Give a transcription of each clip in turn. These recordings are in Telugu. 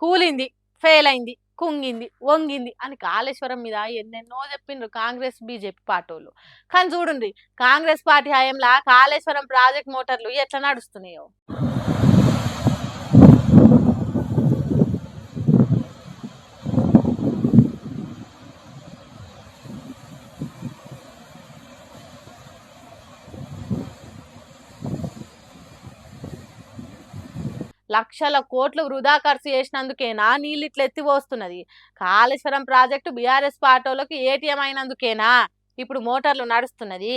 కూలింది, ఫెయిల్ అయింది, కుంగింది, వంగింది అని కాళేశ్వరం మీద ఎన్నెన్నో చెప్పిండ్రు కాంగ్రెస్ బీజేపీ పార్టీలు. కానీ చూడండి, కాంగ్రెస్ పార్టీ హయాంలో కాళేశ్వరం ప్రాజెక్ట్ మోటార్లు ఎట్లా నడుస్తున్నాయో. లక్షల కోట్లు వృధా ఖర్చు చేసినందుకేనా నీళ్ళు ఇట్లా ఎత్తిపోస్తున్నది? కాళేశ్వరం ప్రాజెక్టు బీఆర్ఎస్ పార్టీలకు ఏటీఎం అయినందుకేనా ఇప్పుడు మోటార్లు నడుస్తున్నది?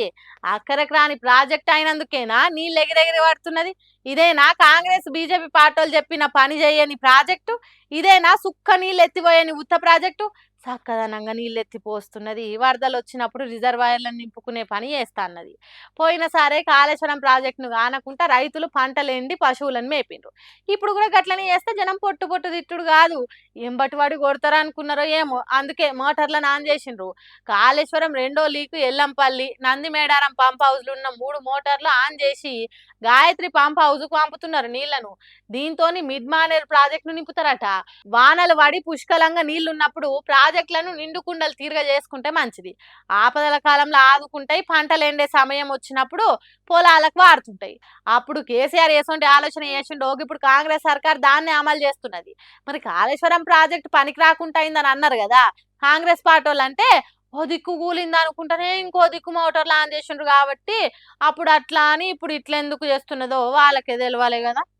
అక్కరకు రాని ప్రాజెక్ట్ అయినందుకేనా నీళ్ళు ఎగిరెగిరి పడుతున్నది? ఇదేనా కాంగ్రెస్ బీజేపీ పార్టీలు చెప్పిన పని చేయని ప్రాజెక్టు? ఇదేనా సుక్క నీళ్ళు ఎత్తిపోయని ఉత్త ప్రాజెక్టు? చక్కదనంగా నీళ్ళు ఎత్తిపోస్తున్నది. వరదలు వచ్చినప్పుడు రిజర్వాయర్లను నింపుకునే పని చేస్తా అన్నది. పోయినసారే కాళేశ్వరం ప్రాజెక్టును కానకుండా రైతులు పంటలు ఎండి పశువులను మేపిండ్రు. ఇప్పుడు కూడా గట్లనే చేస్తే జనం పొట్టు పొట్టు తిట్టుడు కాదు, ఎంబటి వాడి కొడతారు అనుకున్నారో ఏమో, అందుకే మోటార్లను ఆన్ చేసిండ్రు. కాళేశ్వరం రెండో లీకు ఎల్లంపల్లి, నంది మేడారం పంప్ హౌస్లు ఉన్న 3 మోటార్లు ఆన్ చేసి గాయత్రి పంప్ హౌస్కు పంపుతున్నారు నీళ్లను. దీంతోని మిడ్ మానేర్ ప్రాజెక్టును నింపుతారట. వానలు పడి పుష్కలంగా నీళ్లు ఉన్నప్పుడు ప్రాజెక్టులను నిండుకుండలు తీరుగా చేసుకుంటే మంచిది. ఆపదల కాలంలో ఆదుకుంటాయి, పంటలు ఎండే సమయం వచ్చినప్పుడు పొలాలకు వాడుతుంటాయి. అప్పుడు కేసీఆర్ ఎటువంటి ఆలోచన చేసిండో ఇప్పుడు కాంగ్రెస్ సర్కార్ దాన్ని అమలు చేస్తున్నది. మరి కాళేశ్వరం ప్రాజెక్టు పనికి రాకుండా అయిందని అన్నారు కదా కాంగ్రెస్ పార్టీ వాళ్ళు. అంటే ఓ దిక్కు కూలింది అనుకుంటేనే ఇంకో దిక్కు మోటార్లు ఆన్ చేసిండ్రు కాబట్టి అప్పుడు అట్లా అని ఇప్పుడు ఇట్లా ఎందుకు చేస్తున్నదో వాళ్ళకే తెలియాలి కదా.